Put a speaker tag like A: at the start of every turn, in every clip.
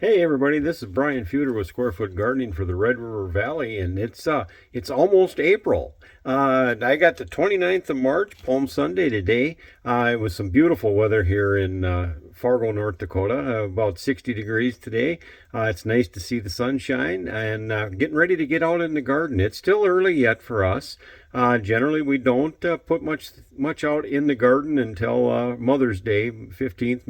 A: Hey everybody, this is Brian Feuder with Square Foot Gardening for the Red River Valley, and it's almost April. I got the 29th of March, Palm Sunday today. It was some beautiful weather here in Fargo, North Dakota. About 60 degrees today. It's nice to see the sunshine and getting ready to get out in the garden. It's still early yet for us. Generally, we don't put much out in the garden until Mother's Day, 15th,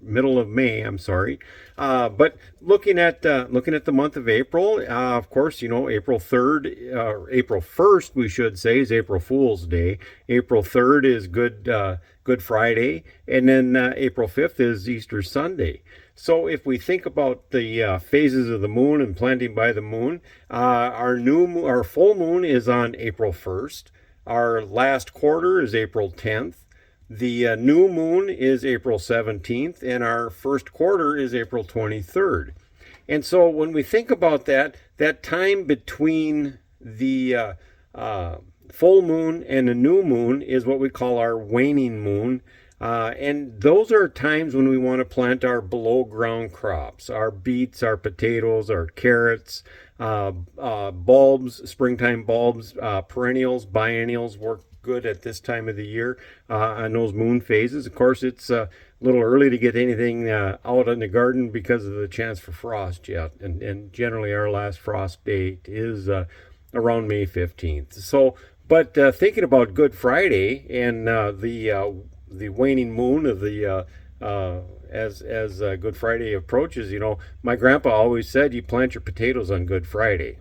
A: middle of May. I'm sorry, but looking at the month of April, of course, you know April 3rd, April 1st, we should say, is April Fool's Day. April 3rd is Good Friday, and then April 5th is Easter Sunday. So if we think about the phases of the moon and planting by the moon, our full moon is on April 1st. Our last quarter is April 10th. The new moon is April 17th, and our first quarter is April 23rd. And so when we think about that time between the full moon and the new moon is what we call our waning moon. And those are times when we want to plant our below ground crops, our beets, our potatoes, our carrots, bulbs, springtime bulbs, perennials, biennials work good at this time of the year on those moon phases. Of course, it's a little early to get anything out in the garden because of the chance for frost yet. And generally our last frost date is around May 15th. So, but thinking about Good Friday and the waning moon of the as Good Friday approaches, you know, my grandpa always said you plant your potatoes on Good Friday,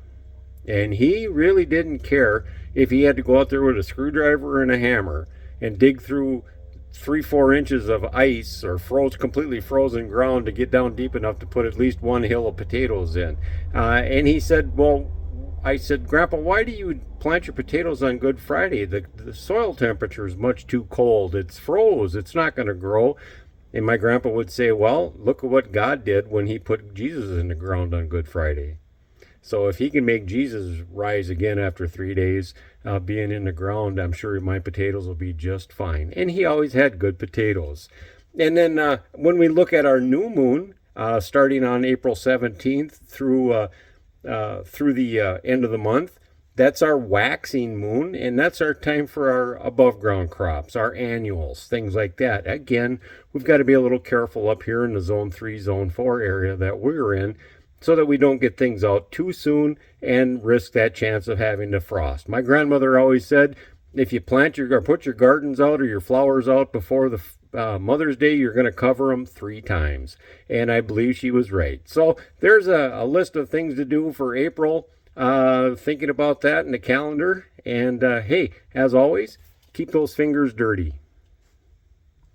A: and he really didn't care if he had to go out there with a screwdriver and a hammer and dig through 3-4 inches of ice or completely frozen ground to get down deep enough to put at least one hill of potatoes in. And he said, well, I said, Grandpa, why do you plant your potatoes on Good Friday? The soil temperature is much too cold. It's froze. It's not going to grow. And my grandpa would say, well, look at what God did when he put Jesus in the ground on Good Friday. So if he can make Jesus rise again after 3 days being in the ground, I'm sure my potatoes will be just fine. And he always had good potatoes. And then when we look at our new moon, starting on April 17th through the end of the month, that's our waxing moon, and that's our time for our above ground crops, our annuals, things like that. Again, we've got to be a little careful up here in the zone 3, zone 4 area that we're in so that we don't get things out too soon and risk that chance of having the frost. My grandmother always said, if you plant or put your gardens out or your flowers out before the Mother's Day, you're going to cover them 3 times. And I believe she was right. So there's a list of things to do for April. Thinking about that in the calendar. And hey, as always, keep those fingers dirty.